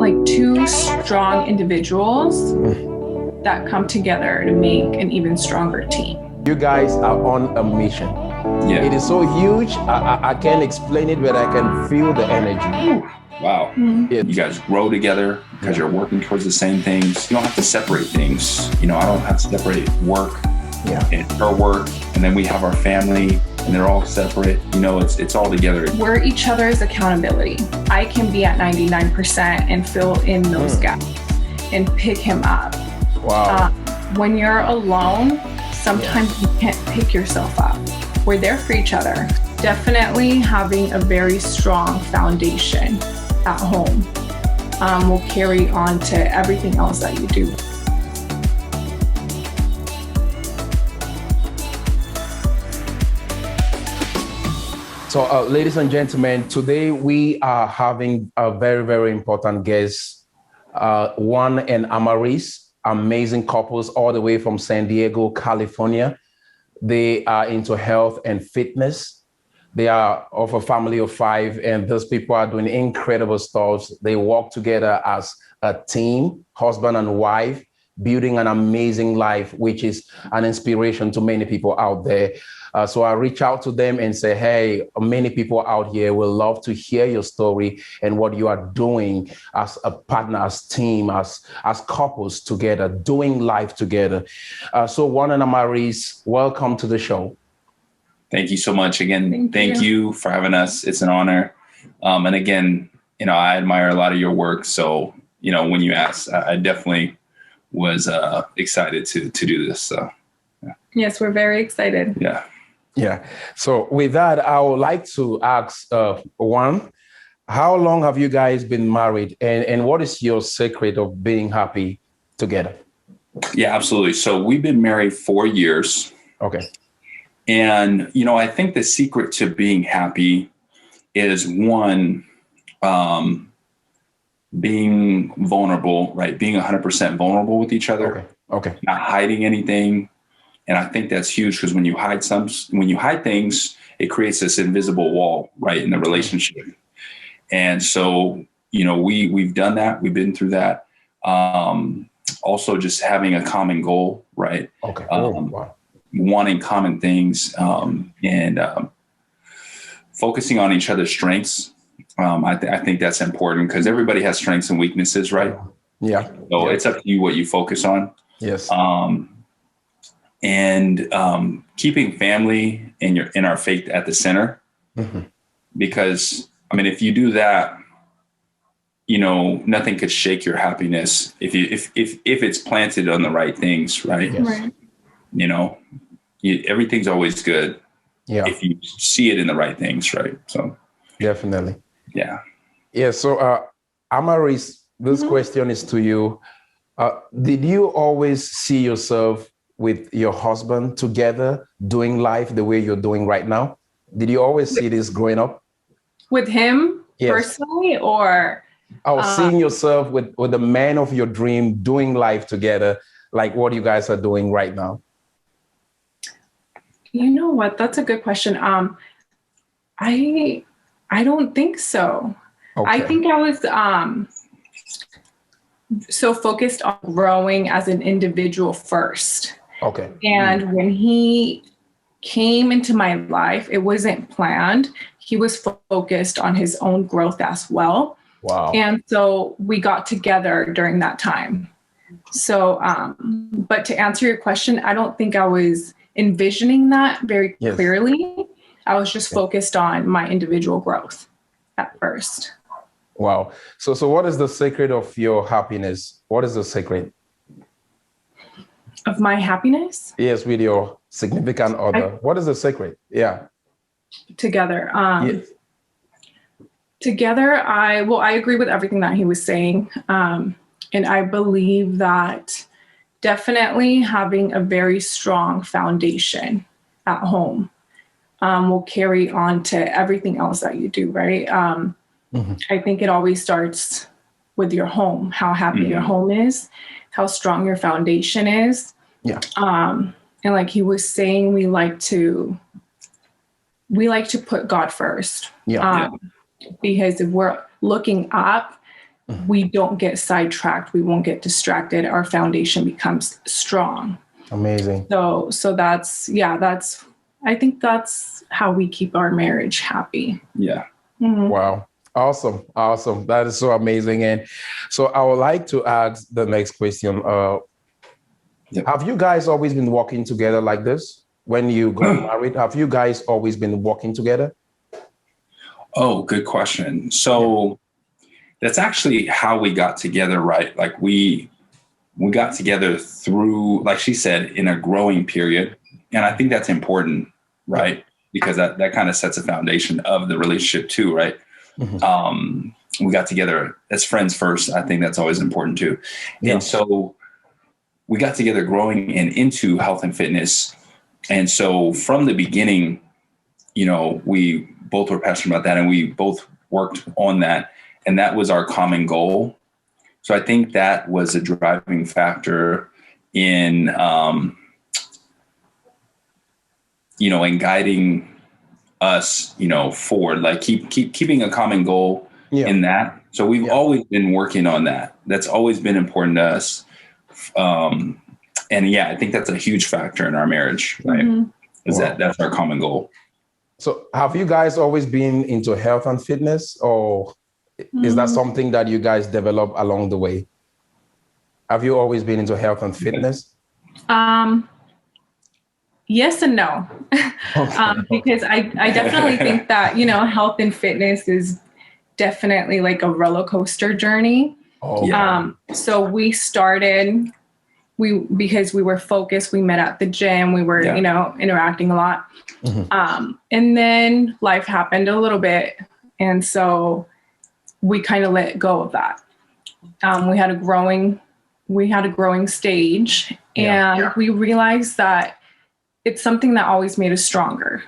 like two strong individuals that come together to make an even stronger team. You guys are on a mission. Yeah. It is so huge. I can't explain it, but I can feel the energy. Ooh, wow. Yeah. You guys grow together because you're working towards the same things. You don't have to separate things. You know, I don't have to separate work and her work, and then we have our family, and they're all separate. You know, it's all together. We're each other's accountability. I can be at 99% and fill in those gaps and pick him up. Wow. When you're alone, sometimes you can't pick yourself up. We're there for each other. Definitely having a very strong foundation at home will carry on to everything else that you do. So, ladies and gentlemen, today we are having a very, very important guest, Juan and Amariz, amazing couples all the way from San Diego, California. They are into health and fitness. They are of a family of 5, and those people are doing incredible stuff. They work together as a team, husband and wife, building an amazing life, which is an inspiration to many people out there. So I reach out to them and say, hey, many people out here will love to hear your story and what you are doing as a partner, as team, as couples together, doing life together. So Juan and Amariz, welcome to the show. Thank you so much. Again, thank you for having us. It's an honor. And again, you know, I admire a lot of your work. So, you know, when you asked, I definitely was excited to do this. So, Yes, we're very excited. Yeah. So with that, I would like to ask Juan, how long have you guys been married, and what is your secret of being happy together? Yeah, absolutely. So we've been married 4 years. Okay. And, you know, I think the secret to being happy is one, being vulnerable, right? Being 100% vulnerable with each other. Okay. Not hiding anything. And I think that's huge because when you hide things, it creates this invisible wall, right, in the relationship. And so, you know, we've done that. We've been through that. Also, just having a common goal, right? Okay. Wanting common things and focusing on each other's strengths. I think that's important because everybody has strengths and weaknesses, right? Yeah. So it's up to you what you focus on. Yes. And keeping family and our faith at the center, because I mean, if you do that, you know, nothing could shake your happiness if it's planted on the right things, right? Yes. Right. You know, everything's always good if you see it in the right things, right? So definitely. Yeah. So Amariz, this question is to you. Did you always see yourself with your husband together doing life the way you're doing right now? Did you always see this growing up? With him personally, or? Seeing yourself with the man of your dream doing life together, like what you guys are doing right now. You know what? That's a good question. I don't think so. Okay. I think I was so focused on growing as an individual first. Okay. And when he came into my life, it wasn't planned. He was focused on his own growth as well. Wow. And so we got together during that time. So, but to answer your question, I don't think I was envisioning that very clearly. I was just focused on my individual growth at first. Wow. So what is the secret of your happiness? What is the secret? Of my happiness? Yes, with your significant other. What is the secret? Yeah. Together. Together, I agree with everything that he was saying. And I believe that definitely having a very strong foundation at home will carry on to everything else that you do, right? I think it always starts with your home, how happy your home is, how strong your foundation is. Yeah. And like he was saying, we like to put God first. Because if we're looking up we don't get sidetracked. We won't get distracted. Our foundation becomes strong. Amazing. So I think that's how we keep our marriage happy. Yeah. Mm-hmm. Wow. Awesome. Awesome. That is so amazing. And so I would like to ask the next question. Have you guys always been working together like this? When you got married, have you guys always been working together? Oh, good question. So that's actually how we got together, right? Like we got together through, like she said, in a growing period. And I think that's important, right? Because that kind of sets a foundation of the relationship too, right? We got together as friends first. I think that's always important too. Yeah. And so we got together growing and into health and fitness. And so from the beginning, we both were passionate about that and we both worked on that. And that was our common goal. So I think that was a driving factor in, in guiding us, forward, like keeping a common goal in that. So we've always been working on that. That's always been important to us. And I think that's a huge factor in our marriage, right? Is that's our common goal. So have you guys always been into health and fitness, or is that something that you guys develop along the way? Have you always been into health and fitness? Yes and no. Because I definitely think that, health and fitness is definitely like a roller coaster journey. So we started, because we were focused, we met at the gym, we were, interacting a lot. And then life happened a little bit. And so we kind of let go of that. We had a growing stage, and we realized that it's something that always made us stronger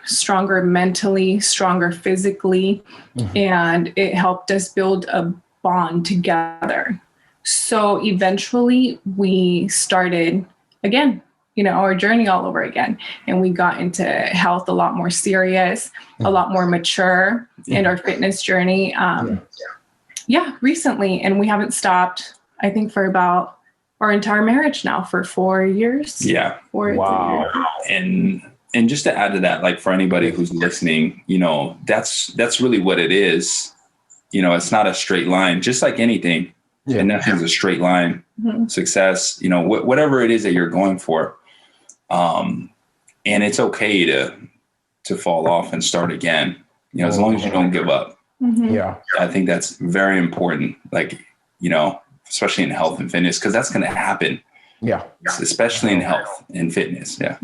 mentally, stronger physically, and it helped us build a bond together. So eventually we started again, our journey all over again. And we got into health a lot more serious, a lot more mature in our fitness journey. Recently. And we haven't stopped, I think, for about our entire marriage now for 4 years. Yeah. Wow. And just to add to that, like for anybody who's listening, that's really what it is. It's not a straight line, just like anything. Yeah. And nothing's a straight line. Success, whatever it is that you're going for. And it's okay to fall off and start again, as long as you don't give up. Yeah. I think that's very important. Like, especially in health and fitness, because that's going to happen. Yeah. Especially in health and fitness. Yeah.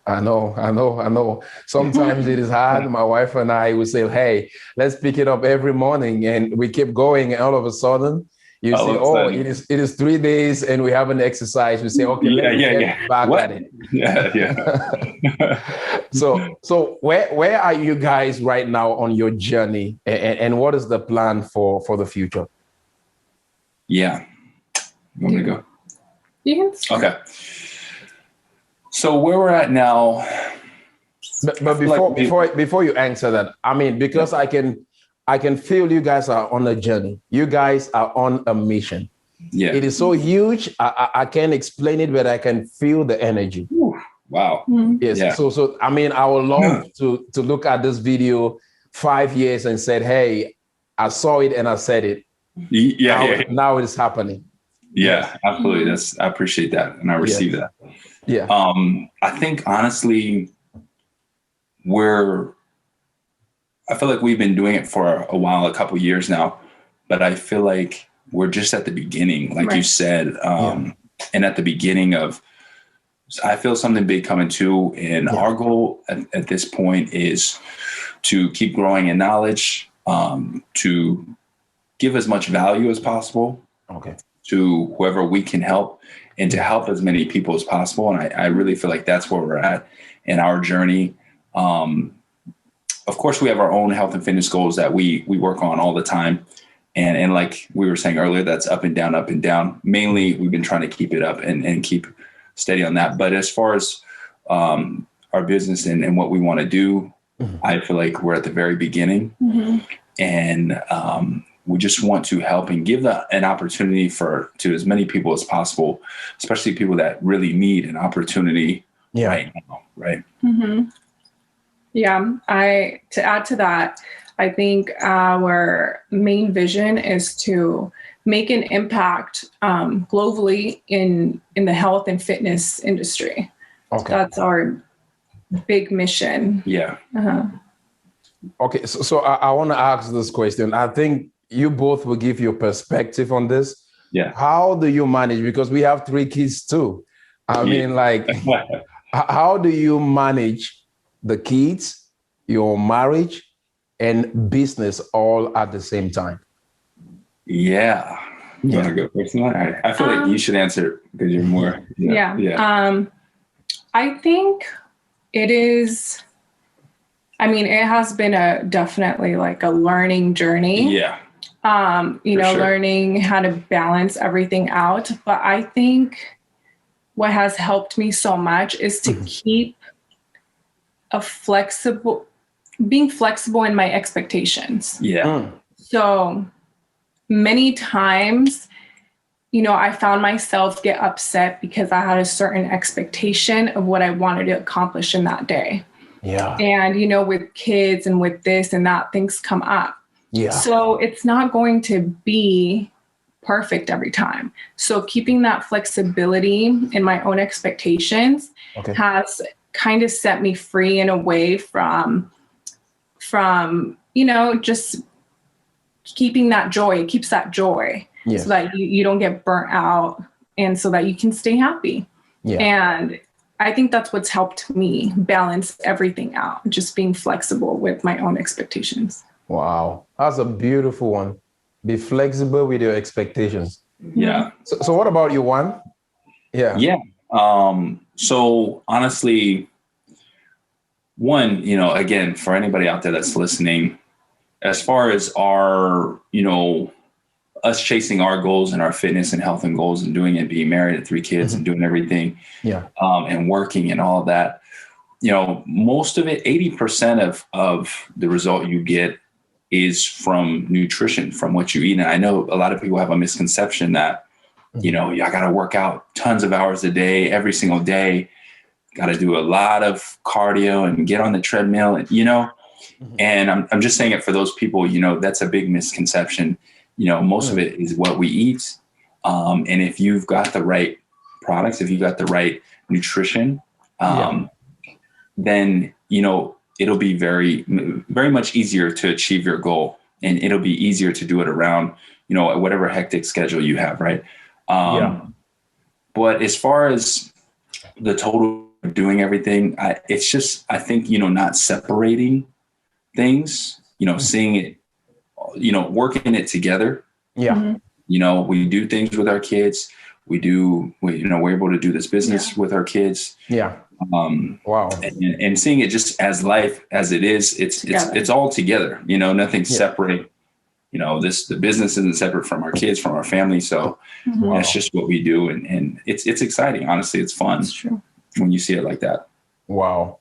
I know. Sometimes it is hard. My wife and I would say, hey, let's pick it up every morning. And we keep going. And all of a sudden, you say, it is 3 days and we haven't exercised. We say, okay, let's get back at it. Yeah. So where are you guys right now on your journey? And what is the plan for the future? Yeah. You want me to go? You can. Okay. So where we're at now. But before you answer that, because I can feel you guys are on a journey. You guys are on a mission. Yeah. It is so huge. I can't explain it, but I can feel the energy. Ooh, wow. Yes. Yeah. So I would love to look at this video 5 years and said, hey, I saw it and I said it. Now it is happening. Yeah, absolutely. I appreciate that. And I receive that. Yeah. I think honestly, I feel like we've been doing it for a while, a couple of years now, but I feel like we're just at the beginning, like you said, and at the beginning of, I feel something big coming too. And our goal at this point is to keep growing in knowledge, to give as much value as possible to whoever we can help, and to help as many people as possible. And I really feel like that's where we're at in our journey. Of course, we have our own health and fitness goals that we work on all the time. And like we were saying earlier, that's up and down, up and down. Mainly, we've been trying to keep it up and keep steady on that. But as far as our business and what we want to do, I feel like we're at the very beginning. And we just want to help and give an opportunity to as many people as possible, especially people that really need an opportunity right now. Right. Mm-hmm. Yeah. To add to that, I think our main vision is to make an impact globally in the health and fitness industry. Okay. That's our big mission. Yeah. Uh-huh. Okay. So I want to ask this question. I think you both will give your perspective on this. Yeah. How do you manage? Because we have 3 kids too. I mean, like, how do you manage the kids, your marriage, and business all at the same time? Yeah. You want to go first? I feel like you should answer because you're more. Yeah. I think it is. I mean, it has been definitely like a learning journey. Yeah. Learning how to balance everything out. But I think what has helped me so much is to keep being flexible in my expectations. Yeah. So many times, I found myself get upset because I had a certain expectation of what I wanted to accomplish in that day. Yeah. And, with kids and with this and that, things come up. Yeah. So it's not going to be perfect every time. So keeping that flexibility in my own expectations has kind of set me free in a way from just keeping that joy. It keeps that joy so that you don't get burnt out and so that you can stay happy. Yeah. And I think that's what's helped me balance everything out, just being flexible with my own expectations. Wow. That's a beautiful one. Be flexible with your expectations. Yeah. So what about you, Juan? Yeah. Yeah. So honestly, one, again, for anybody out there that's listening, as far as our, us chasing our goals and our fitness and health and goals and doing it, being married at 3 kids and doing everything and working and all of that, most of it, 80% of the result you get is from nutrition, from what you eat. And I know a lot of people have a misconception that, I got to work out tons of hours a day, every single day, got to do a lot of cardio and get on the treadmill, and, and I'm just saying it for those people, that's a big misconception. Most of it is what we eat. And if you've got the right products, if you've got the right nutrition, then, it'll be very, very much easier to achieve your goal, and it'll be easier to do it around, whatever hectic schedule you have. Right. But as far as the total of doing everything, it's just, I think, not separating things, seeing it, working it together. Yeah. We do things with our kids. We're able to do this business with our kids. Yeah. Wow. And seeing it just as life as it is, it's all together, nothing separate, the business isn't separate from our kids, from our family. So that's just what we do. And it's exciting. Honestly, it's fun. That's true. When you see it like that. Wow.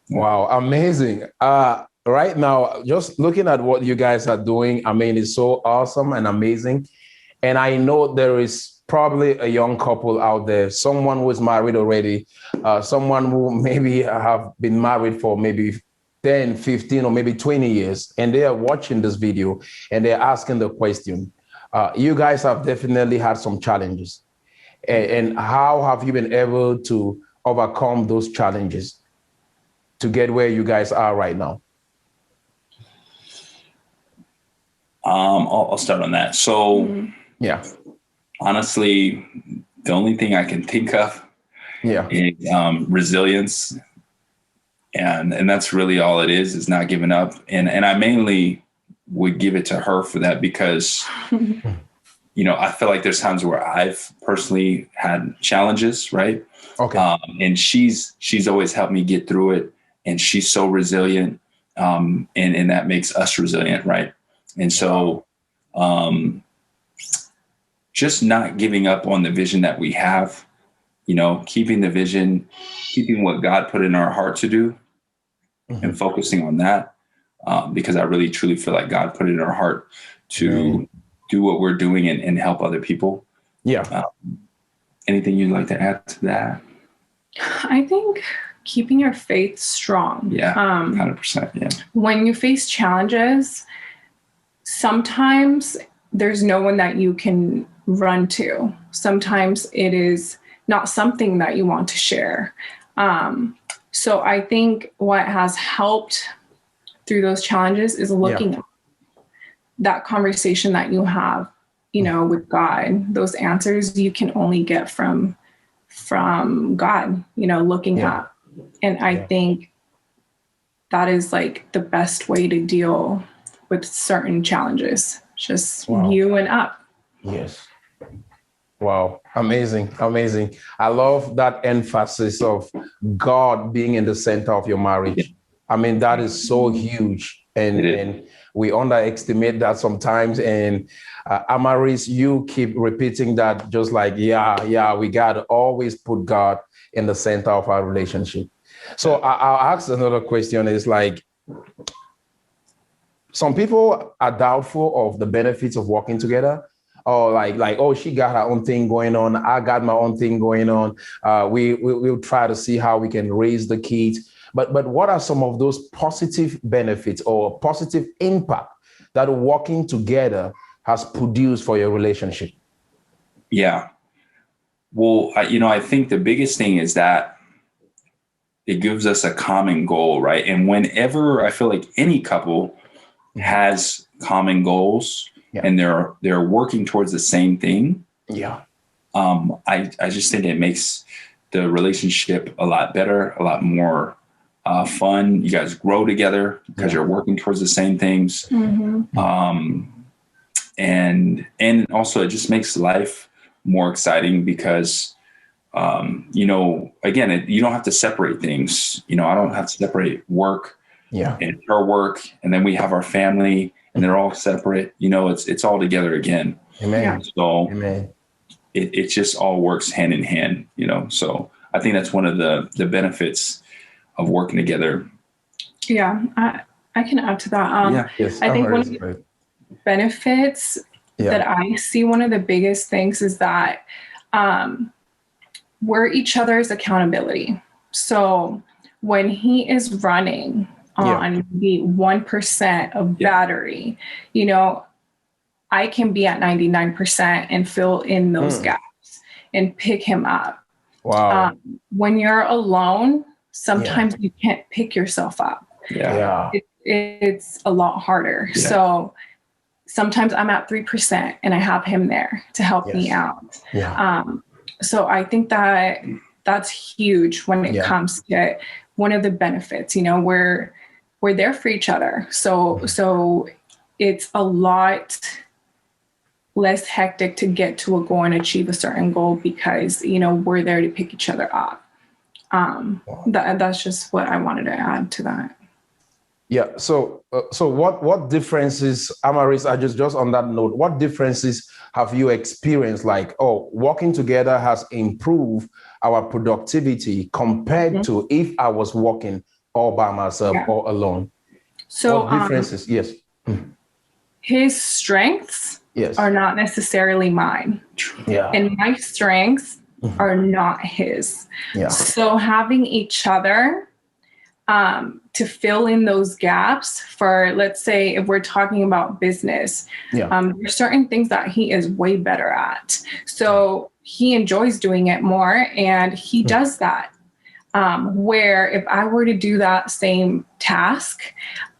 Wow. Amazing. Right now, just looking at what you guys are doing, I mean, it's so awesome and amazing. And I know there is probably a young couple out there, someone who is married already, someone who maybe have been married for maybe 10, 15, or maybe 20 years, and they are watching this video and they're asking the question. You guys have definitely had some challenges. And how have you been able to overcome those challenges to get where you guys are right now? I'll start on that. So, honestly, the only thing I can think of is resilience. And that's really all it is not giving up. And I mainly would give it to her for that because, I feel like there's times where I've personally had challenges, right? Okay. And she's always helped me get through it. And she's so resilient. And that makes us resilient, right? And so just not giving up on the vision that we have, keeping the vision, keeping what God put in our heart to do and focusing on that. because I really truly feel like God put it in our heart to do what we're doing and help other people. Yeah. Anything you'd like to add to that? I think keeping your faith strong. Yeah, 100%. Yeah. When you face challenges, sometimes there's no one that you can run to. Sometimes it is not something that you want to share. So I think what has helped through those challenges is looking at that conversation that you have, with God. Those answers you can only get from God, looking up. And I think that is like the best way to deal with certain challenges. Just you and up. Yes. Wow. Amazing. Amazing. I love that emphasis of God being in the center of your marriage. I mean, that is so huge. And we underestimate that sometimes. And Amariz, you keep repeating that, just like, we got to always put God in the center of our relationship. So I'll ask another question is like, some people are doubtful of the benefits of working together. Or like, oh, she got her own thing going on. I got my own thing going on. We'll try to see how we can raise the kids. But what are some of those positive benefits or positive impact that working together has produced for your relationship? Yeah. Well, I think the biggest thing is that it gives us a common goal, right? And whenever I feel like any couple has common goals, and they're working towards the same thing. Yeah. I just think it makes the relationship a lot better, a lot more fun. You guys grow together because you're working towards the same things. Mm-hmm. And also it just makes life more exciting because, again, you don't have to separate things. I don't have to separate work and her work. And then we have our family. And they're all separate, it's all together again. Amen. So Amen. It just all works hand in hand, so I think that's one of the benefits of working together. Yeah, I can add to that. Yes, I think one of the benefits that I see, one of the biggest things is that we're each other's accountability. So when he is running on the 1% of battery, I can be at 99% and fill in those gaps and pick him up. Wow. When you're alone, sometimes you can't pick yourself up. It's a lot harder. So sometimes I'm at 3% and I have him there to help me out. So I think that's huge when it comes to one of the benefits. We're there for each other. So it's a lot less hectic to get to a goal and achieve a certain goal because, we're there to pick each other up. That's just what I wanted to add to that. Yeah. So what differences, Amariz, I just on that note, what differences have you experienced? Like, working together has improved our productivity compared to if I was working all by myself or alone. So what differences? Yes. His strengths are not necessarily mine. And my strengths are not his. So having each other to fill in those gaps for, let's say, if we're talking about business, there's certain things that he is way better at. So he enjoys doing it more and he does that. Where if I were to do that same task,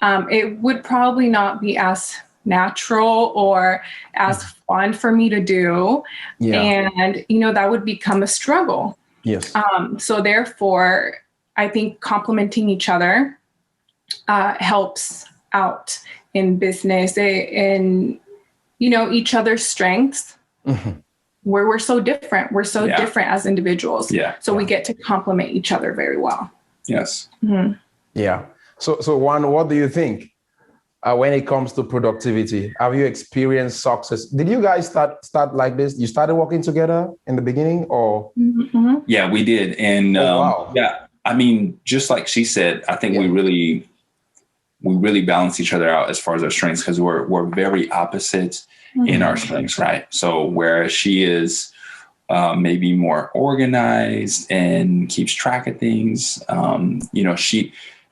it would probably not be as natural or as fun for me to do. And, that would become a struggle. So therefore, I think complementing each other helps out in business, in, each other's strengths. Where we're so different. We're so different as individuals. So we get to complement each other very well. Yes. Mm-hmm. Yeah. So Juan, what do you think when it comes to productivity? Have you experienced success? Did you guys start like this? You started working together in the beginning or? Mm-hmm. Yeah, we did. And wow. I mean, just like she said, I think we really we really balance each other out as far as our strengths, because we're very opposite in our strengths, right? So whereas she is maybe more organized and keeps track of things,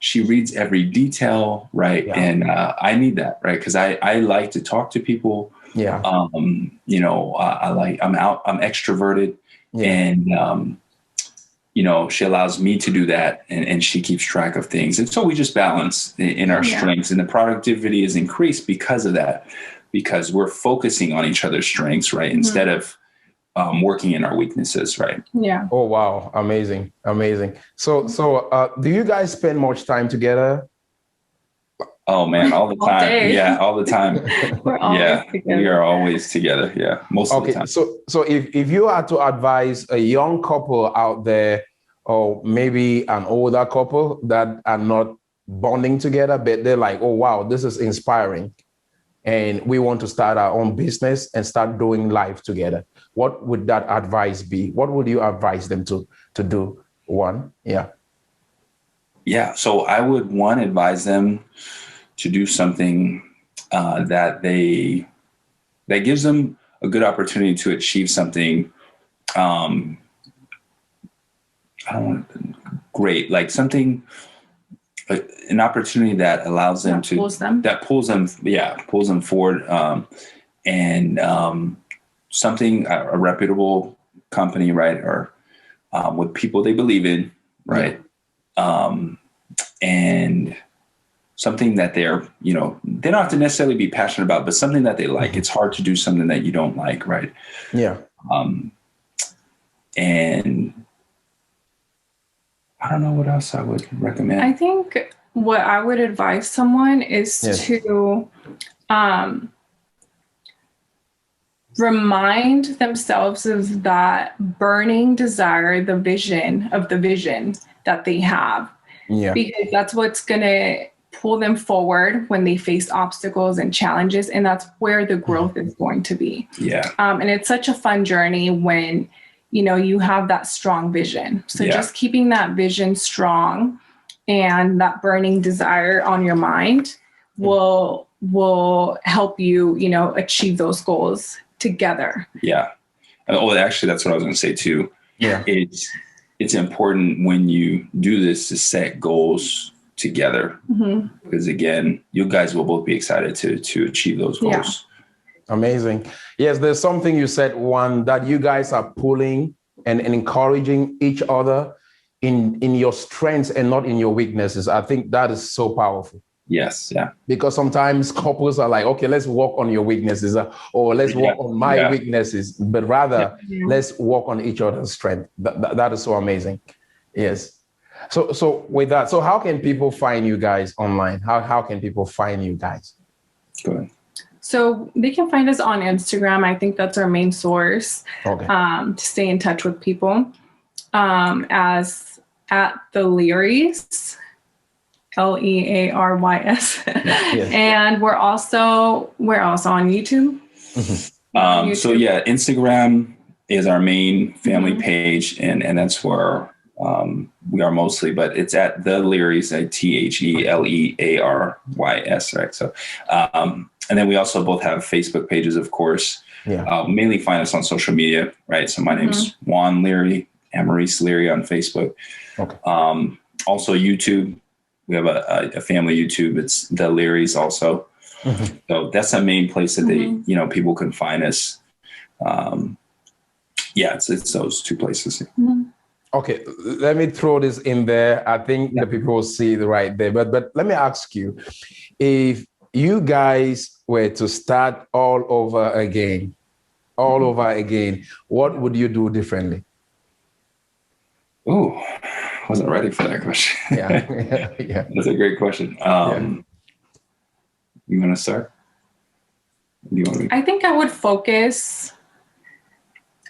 she reads every detail, right? Yeah. And I need that, right? Because I like to talk to people. Yeah. I'm extroverted, and she allows me to do that, and she keeps track of things. And so we just balance in our strengths, and the productivity is increased because of that, because we're focusing on each other's strengths, right? Instead of working in our weaknesses, right? Yeah. Oh, wow. Amazing. So do you guys spend much time together? Oh man, all the time. Yeah, all the time. We're always together. We are always together. Yeah, most of the time. So if you had to advise a young couple out there, or maybe an older couple that are not bonding together, but they're like, oh wow, this is inspiring, and we want to start our own business and start doing life together, what would that advice be? What would you advise them to do? Juan? Yeah. So I would advise them to do something that gives them a good opportunity to achieve something. Great, like something, an opportunity that allows them pulls them forward, and something, a reputable company, right? Or with people they believe in, right? And something that they don't have to necessarily be passionate about, but something that they like. It's hard to do something that you don't like, right? Yeah. And I don't know what else I would recommend. I think what I would advise someone is to remind themselves of that burning desire, the vision that they have. Yeah. Because that's what's going to pull them forward when they face obstacles and challenges. And that's where the growth is going to be. Yeah. And it's such a fun journey when, you have that strong vision. So just keeping that vision strong and that burning desire on your mind will help you, achieve those goals together. Yeah. Oh, actually, that's what I was going to say too. Yeah. It's important when you do this to set goals together, because again, you guys will both be excited to achieve those goals. Yeah. Amazing. Yes, there's something you said, Juan, that you guys are pulling and encouraging each other in your strengths and not in your weaknesses. I think that is so powerful. Yes. Yeah. Because sometimes couples are like, okay, let's work on your weaknesses, or let's work on my weaknesses, but rather let's work on each other's strength. That is so amazing. Yes. So with that, so how can people find you guys online? How can people find you guys? Go ahead. So they can find us on Instagram. I think that's our main source to stay in touch with people, as at the Learys, Learys. Yes. And we're also on YouTube. So Instagram is our main family page, and that's where we are mostly, but it's at the Learys, TheLearys, right? So, and then we also both have Facebook pages, of course. Yeah. Mainly find us on social media, right? So my name's Juan Leary, Amariz Leary on Facebook. Okay. Also YouTube. We have a family YouTube. It's the Learys also. So that's the main place that they, people can find us. It's those two places. Okay, let me throw this in there. I think the people will see it right there. But let me ask you, if you guys were to start all over again, what would you do differently? Ooh, wasn't ready for that question. Yeah. That's a great question. You want to start? I think I would focus.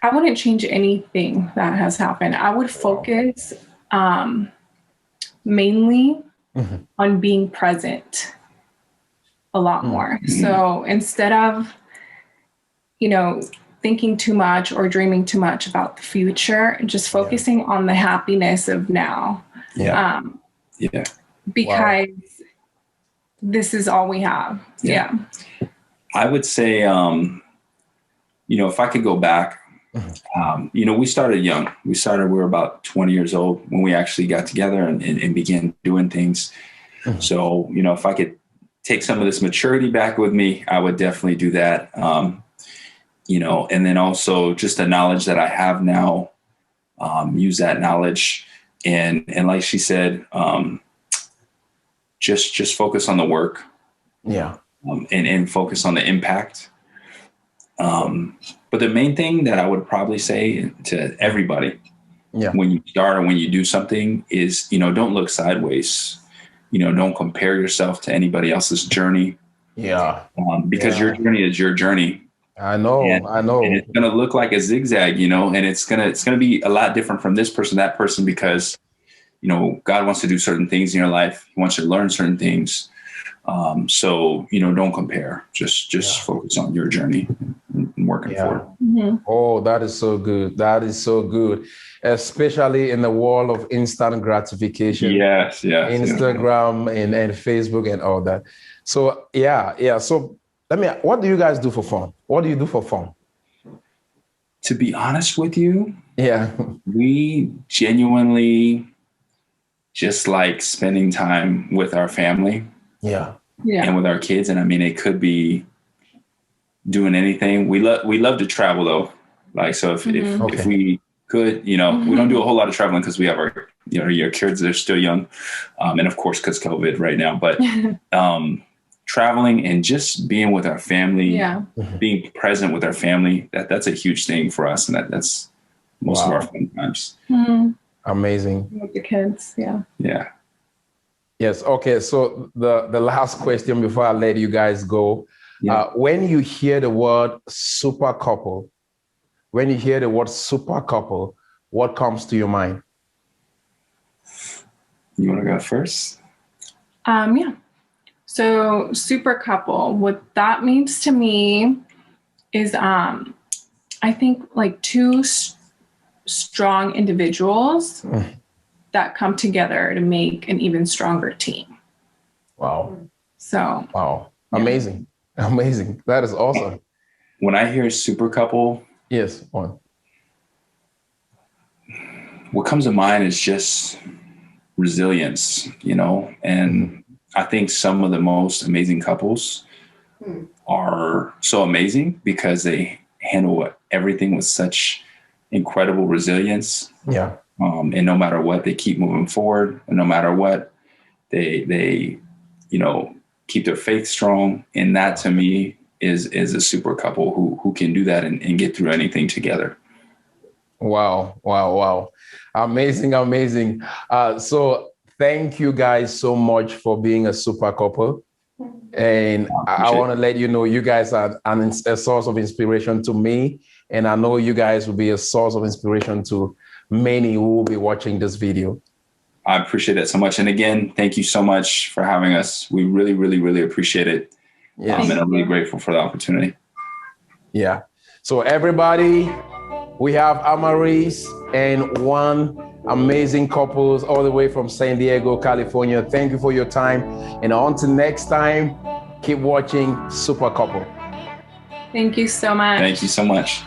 I wouldn't change anything that has happened. I would focus mainly on being present a lot more. So instead of, thinking too much or dreaming too much about the future, just focusing on the happiness of now. Because this is all we have. Yeah. I would say, if I could go back, we started young. We were about 20 years old when we actually got together and began doing things. So, if I could take some of this maturity back with me, I would definitely do that. And then also just the knowledge that I have now, use that knowledge. And like she said, just focus on the work. Yeah. And focus on the impact. But the main thing that I would probably say to everybody, when you start or when you do something is, don't look sideways. Don't compare yourself to anybody else's journey. Yeah. Because your journey is your journey. I know. And it's going to look like a zigzag, and it's going to be a lot different from this person, that person, because, God wants to do certain things in your life. He wants you to learn certain things. So, don't compare, just focus on your journey and working for it. Mm-hmm. Oh, that is so good. That is so good. Especially in the world of instant gratification. Yes. Instagram and Facebook and all that. So, So what do you guys do for fun? What do you do for fun? To be honest with you, we genuinely just like spending time with our family. Yeah. And with our kids. And I mean, it could be doing anything. We love to travel though. Like, so if we could, we don't do a whole lot of traveling because we have our, your kids, they're still young. And of course, because COVID right now, but traveling and just being with our family, being present with our family, that's a huge thing for us. And that's most of our fun times. Mm-hmm. Amazing. With the kids. Yeah. Yeah. Yes. Okay. So the last question before I let you guys go, when you hear the word super couple, what comes to your mind? You want to go first? Yeah. So super couple, what that means to me is, I think like two strong individuals that come together to make an even stronger team. Wow. So. Wow. Amazing. Amazing. That is awesome. When I hear super couple. Yes. Juan. What comes to mind is just resilience, and I think some of the most amazing couples are so amazing because they handle everything with such incredible resilience. Yeah. And no matter what, they keep moving forward. And no matter what, they keep their faith strong. And that to me is a super couple who can do that and get through anything together. Wow. Amazing. So thank you guys so much for being a super couple. And I want to let you know, you guys are a source of inspiration to me. And I know you guys will be a source of inspiration to many who will be watching this video. I appreciate that so much. And again, thank you so much for having us. We really, really, really appreciate it. Yes. And I'm really grateful for the opportunity. Yeah. So everybody, we have Amariz and Juan, amazing couples all the way from San Diego, California. Thank you for your time. And until next time, keep watching Super Couple. Thank you so much. Thank you so much.